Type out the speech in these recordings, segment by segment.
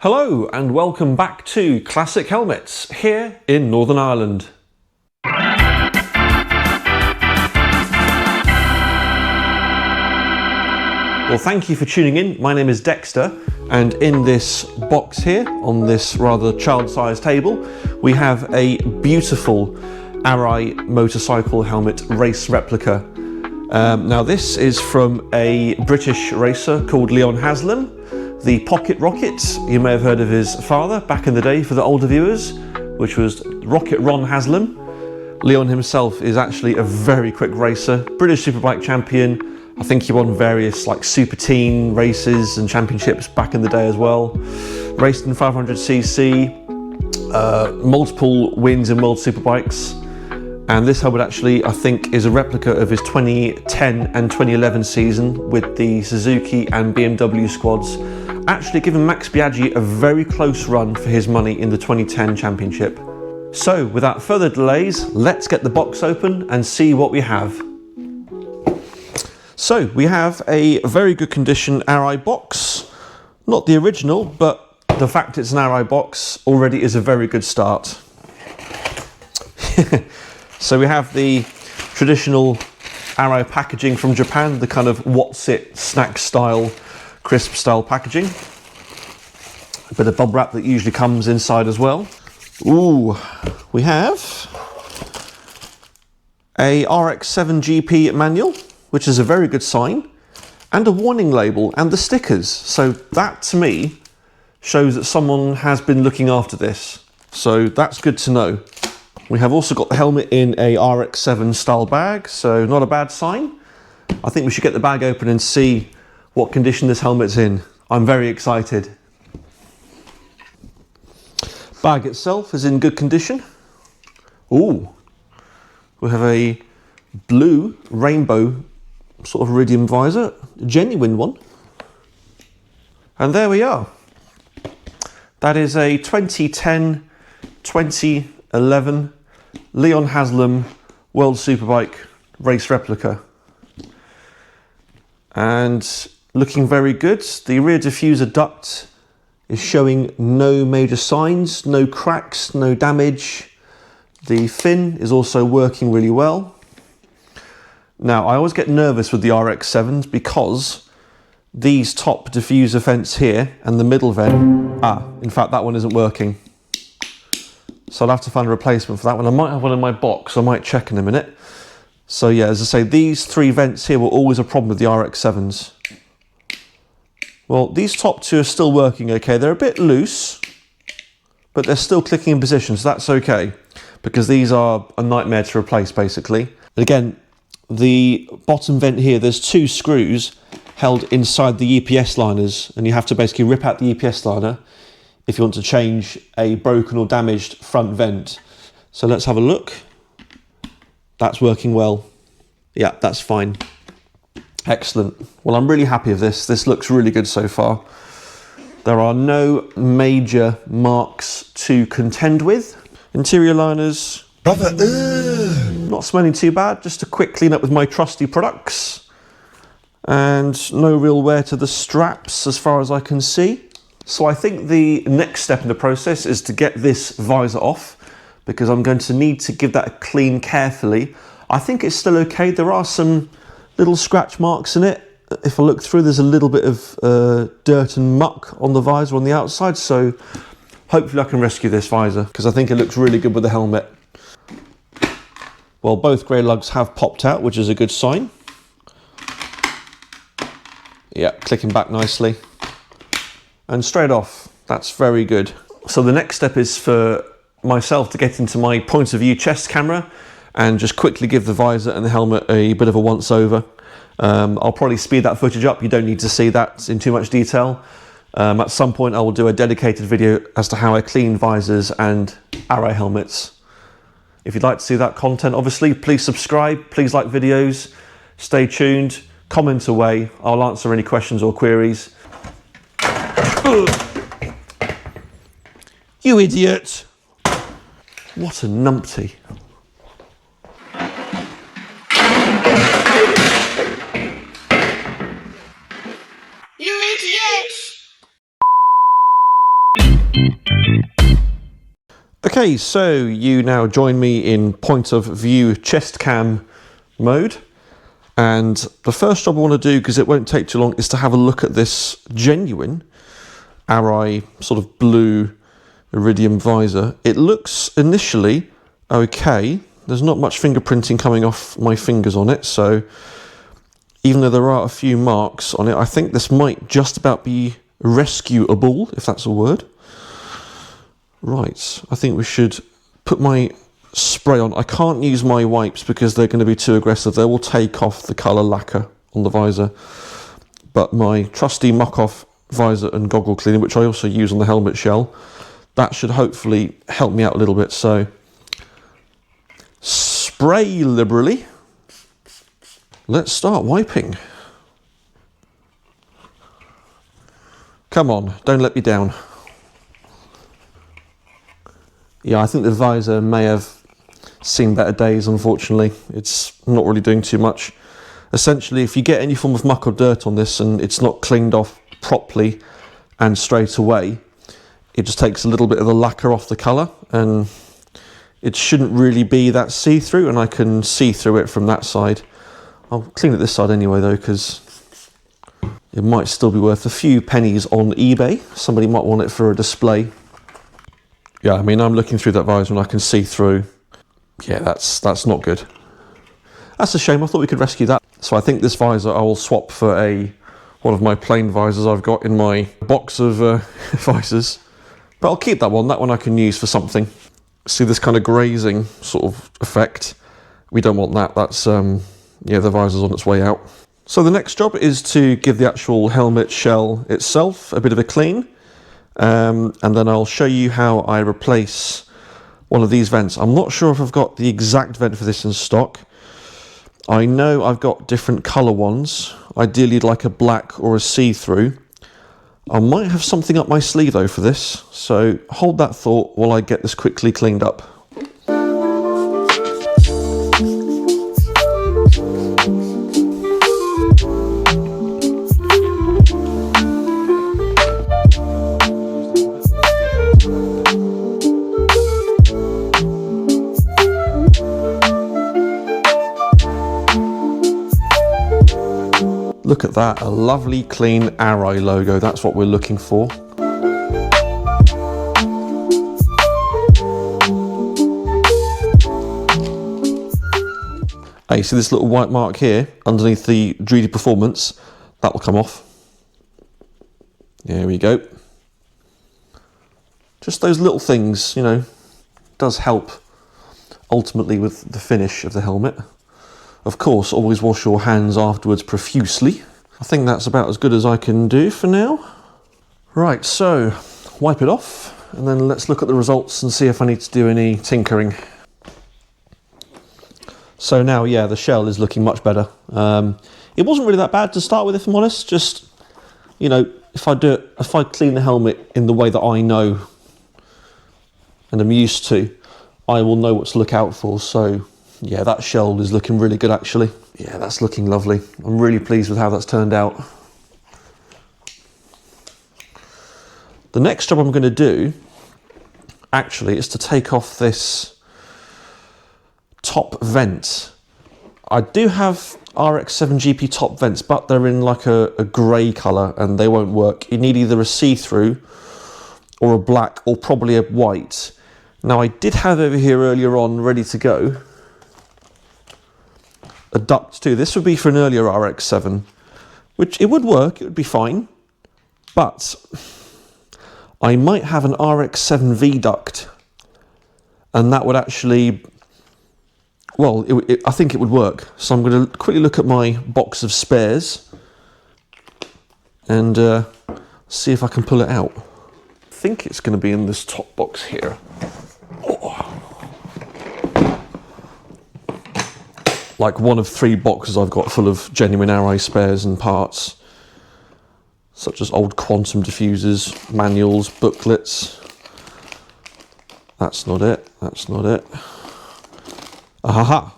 Hello and welcome back to Classic Helmets here in Northern Ireland. Well, thank you for tuning in. My name is Dexter, and in this box here, on this rather child-sized table, we have a beautiful Arai motorcycle helmet race replica. Now this is from a British racer called Leon Haslam, the Pocket Rocket. You may have heard of his father back in the day for the older viewers, which was Rocket Ron Haslam. Leon himself is actually a very quick racer, British Superbike champion. I think he won various like super teen races and championships back in the day as well. Raced in 500cc, multiple wins in World Superbikes. And this helmet actually, I think, is a replica of his 2010 and 2011 season with the Suzuki and BMW squads, actually giving Max Biaggi a very close run for his money in the 2010 championship. So, without further delays, let's get the box open and see what we have. So, we have a very good condition Arai box. Not the original, but the fact it's an Arai box already is a very good start. So we have the traditional Arai packaging from Japan, the kind of what's it snack style, crisp style packaging. A bit of bubble wrap that usually comes inside as well. Ooh, we have a RX-7 GP manual, which is a very good sign, and a warning label and the stickers. So that to me shows that someone has been looking after this. So that's good to know. We have also got the helmet in a RX-7 style bag, so not a bad sign. I think we should get the bag open and see what condition this helmet's in. I'm very excited. Bag itself is in good condition. Ooh, we have a blue rainbow sort of iridium visor, a genuine one. And there we are. That is a 2010-2011 Leon Haslam World Superbike race replica. And looking very good. The rear diffuser duct is showing no major signs, no cracks, no damage. The fin is also working really well. Now, I always get nervous with the RX-7s because these top diffuser vents here and the middle vent, in fact that one isn't working. So I'll have to find a replacement for that one. I might have one in my box, I might check in a minute. So yeah, as I say, these three vents here were always a problem with the RX-7s. Well, these top two are still working okay. They're a bit loose, but they're still clicking in position, so that's okay, because these are a nightmare to replace basically. And again, the bottom vent here, there's two screws held inside the EPS liners, and you have to basically rip out the EPS liner if you want to change a broken or damaged front vent. So let's have a look. That's working well. Yeah, that's fine. Excellent. Well, I'm really happy with this. This looks really good so far. There are no major marks to contend with. Interior liners, not smelling too bad. Just a quick clean up with my trusty products. And no real wear to the straps as far as I can see. So I think the next step in the process is to get this visor off, because I'm going to need to give that a clean carefully. I think it's still okay. There are some little scratch marks in it. If I look through, there's a little bit of dirt and muck on the visor on the outside, so hopefully I can rescue this visor, because I think it looks really good with the helmet. Well, both grey lugs have popped out, which is a good sign. Yeah, clicking back nicely. And straight off, that's very good. So the next step is for myself to get into my point of view chest camera and just quickly give the visor and the helmet a bit of a once over. I'll probably speed that footage up. You don't need to see that in too much detail. At some point I will do a dedicated video as to how I clean visors and Arai helmets. If you'd like to see that content, obviously, please subscribe, please like videos, stay tuned, comment away. I'll answer any questions or queries. You idiot! What a numpty. Okay, so you now join me in point of view chest cam mode. And the first job I want to do, because it won't take too long, is to have a look at this genuine Arai sort of blue iridium visor. It looks initially okay. There's not much fingerprinting coming off my fingers on it, so even though there are a few marks on it, I think this might just about be rescuable, if that's a word. Right, I think we should put my spray on. I can't use my wipes because they're going to be too aggressive. They will take off the colour lacquer on the visor. But my trusty muck-off visor and goggle cleaner, which I also use on the helmet shell, that should hopefully help me out a little bit. So, spray liberally. Let's start wiping. Come on, don't let me down. Yeah, I think the visor may have seen better days, unfortunately. It's not really doing too much. Essentially, if you get any form of muck or dirt on this and it's not cleaned off properly and straight away, it just takes a little bit of the lacquer off the colour, and it shouldn't really be that see-through, and I can see through it from that side. I'll clean it this side anyway though, because it might still be worth a few pennies on eBay. Somebody might want it for a display. Yeah, I mean, I'm looking through that visor and I can see through. Yeah, that's not good. That's a shame. I thought we could rescue that. So I think this visor I will swap for one of my plain visors I've got in my box of visors. But I'll keep that one. That one I can use for something. See this kind of grazing sort of effect? We don't want that. That's, yeah, the visor's on its way out. So the next job is to give the actual helmet shell itself a bit of a clean. And then I'll show you how I replace one of these vents. I'm not sure if I've got the exact vent for this in stock. I know I've got different colour ones, ideally like a black or a see-through. I might have something up my sleeve though for this, so hold that thought while I get this quickly cleaned up. Look at that, a lovely clean Arai logo, that's what we're looking for. Hey, see this little white mark here underneath the 3D Performance? That will come off. There we go. Just those little things, you know, does help ultimately with the finish of the helmet. Of course, always wash your hands afterwards profusely. I think that's about as good as I can do for now. Right, so wipe it off, and then let's look at the results and see if I need to do any tinkering. So now, yeah, the shell is looking much better. It wasn't really that bad to start with, if I'm honest. Just, you know, if I clean the helmet in the way that I know and I'm used to, I will know what to look out for. So yeah, that shell is looking really good actually. Yeah, that's looking lovely. I'm really pleased with how that's turned out. The next job I'm going to do actually is to take off this top vent. I do have RX-7 GP top vents, but they're in like a grey colour and they won't work. You need either a see-through or a black or probably a white. Now I did have over here earlier on ready to go a duct too. This would be for an earlier RX-7, which it would work, it would be fine, but I might have an RX-7 V duct and that would actually, well, I think it would work. So I'm going to quickly look at my box of spares and see if I can pull it out. I think it's going to be in this top box here. Oh. Like one of 3 boxes I've got full of genuine Arai spares and parts, such as old quantum diffusers, manuals, booklets. That's not it, that's not it. Ahaha.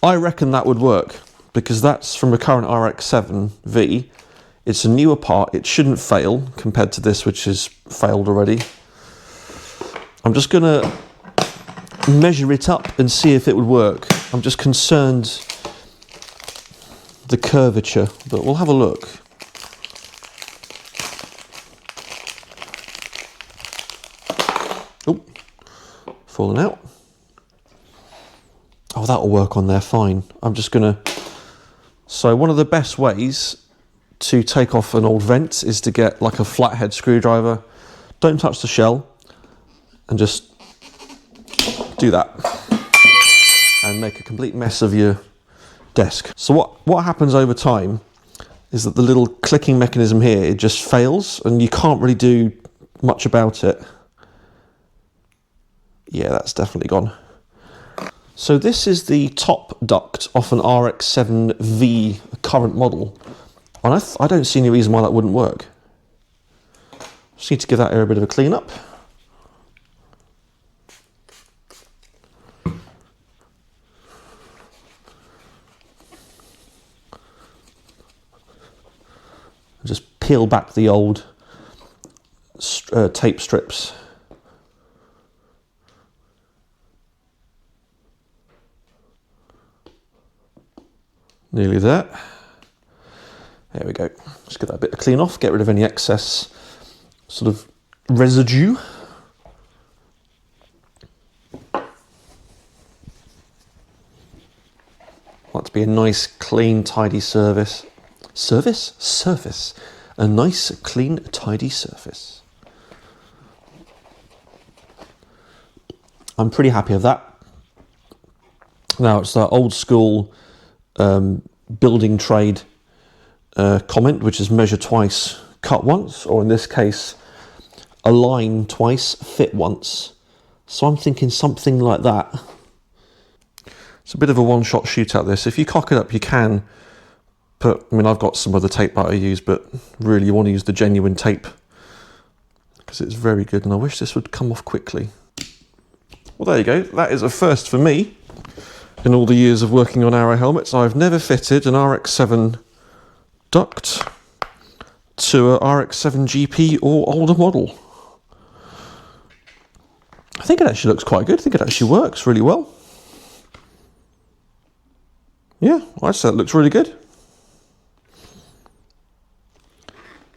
I reckon that would work, because that's from a current RX-7 V. It's a newer part, it shouldn't fail compared to this, which has failed already. I'm just gonna measure it up and see if it would work. I'm just concerned the curvature, but we'll have a look. Oh, fallen out. Oh, that'll work on there fine. I'm just gonna... So one of the best ways to take off an old vent is to get like a flathead screwdriver. Don't touch the shell and just do that and make a complete mess of your desk. So what happens over time is that the little clicking mechanism here, it just fails and you can't really do much about it. Yeah, that's definitely gone. So this is the top duct off an RX-7V current model. And I don't see any reason why that wouldn't work. Just need to give that area a bit of a clean up. Just peel back the old tape strips. Nearly there. There we go. Just get that bit of clean off, get rid of any excess sort of residue. Want to be a nice, clean, tidy surface. Surface. A nice, clean, tidy surface. I'm pretty happy with that. Now it's that old school building trade comment, which is measure twice, cut once, or in this case, align twice, fit once. So I'm thinking something like that. It's a bit of a one-shot shootout this. If you cock it up, you can put, I mean, I've got some other tape that I use, but really you want to use the genuine tape because it's very good, and I wish this would come off quickly. Well, there you go. That is a first for me. In all the years of working on Arai helmets, I've never fitted an RX-7 duct to a RX-7 GP or older model. I think it actually looks quite good. I think it actually works really well. Yeah, I'd say it looks really good.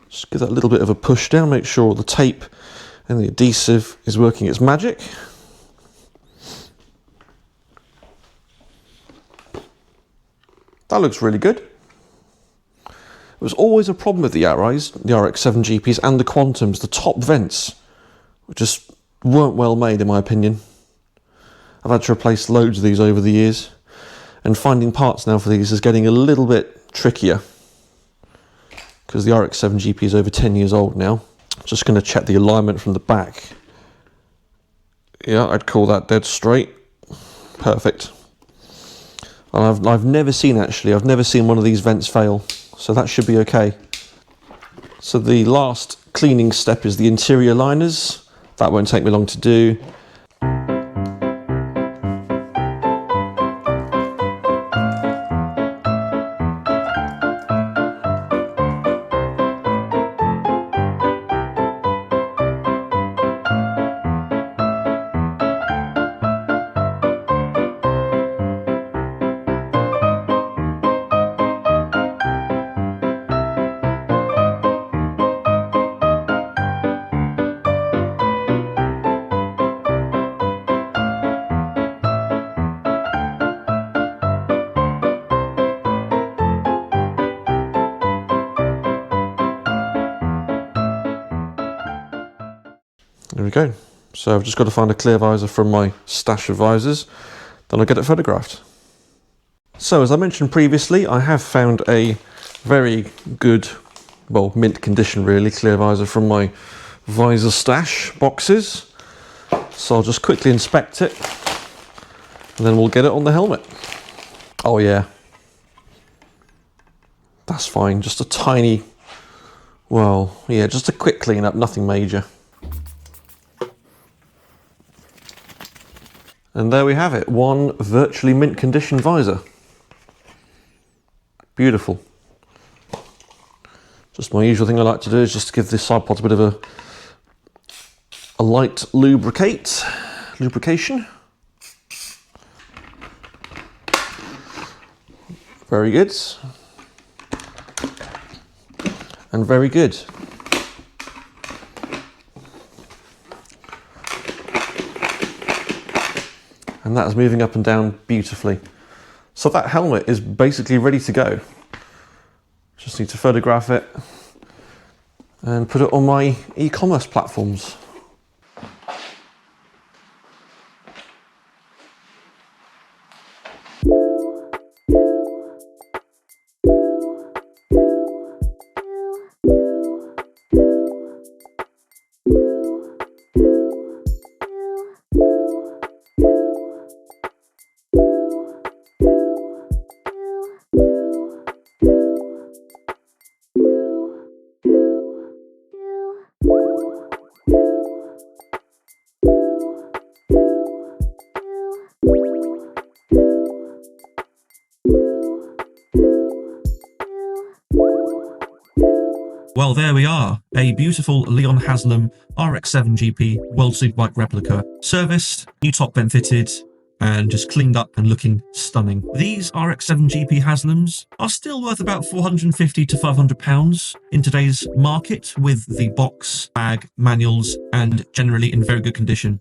Just give that a little bit of a push down, make sure the tape and the adhesive is working its magic. That looks really good. It was always a problem with the Arais, the RX-7 GPs and the Quantums. The top vents just weren't well made, in my opinion. I've had to replace loads of these over the years, and finding parts now for these is getting a little bit trickier because the RX-7 GP is over 10 years old now. Just going to check the alignment from the back. Yeah, I'd call that dead straight. Perfect. And I've never seen one of these vents fail, so that should be okay. So the last cleaning step is the interior liners. That won't take me long to do. There we go. So I've just got to find a clear visor from my stash of visors, then I'll get it photographed. So as I mentioned previously, I have found a very good, well, mint condition really, clear visor from my visor stash boxes. So I'll just quickly inspect it and then we'll get it on the helmet. Oh yeah, that's fine, just a tiny, well, yeah, just a quick clean up, nothing major. And there we have it, one virtually mint condition visor. Beautiful. Just my usual thing I like to do is just to give this side pod a bit of a light lubrication. Very good. And very good. And that is moving up and down beautifully. So that helmet is basically ready to go. Just need to photograph it and put it on my e-commerce platforms. Well, there we are, a beautiful Leon Haslam RX-7 GP World Superbike replica, serviced, new top vent fitted, and just cleaned up and looking stunning. These RX-7 GP Haslams are still worth about £450 to £500 in today's market, with the box, bag, manuals, and generally in very good condition.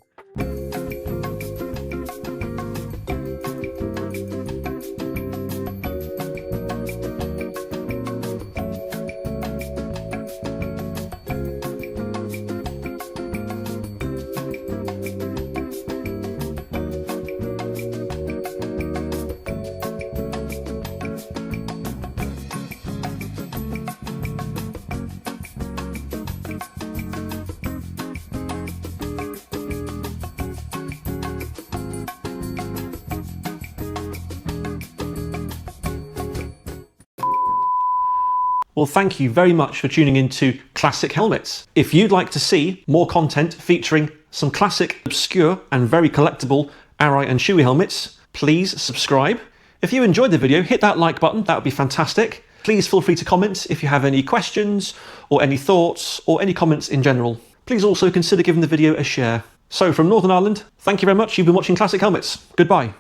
Well, thank you very much for tuning in to Classic Helmets. If you'd like to see more content featuring some classic, obscure and very collectible Arai and Shoei helmets, please subscribe. If you enjoyed the video, hit that like button, that would be fantastic. Please feel free to comment if you have any questions or any thoughts or any comments in general. Please also consider giving the video a share. So from Northern Ireland, thank you very much. You've been watching Classic Helmets. Goodbye.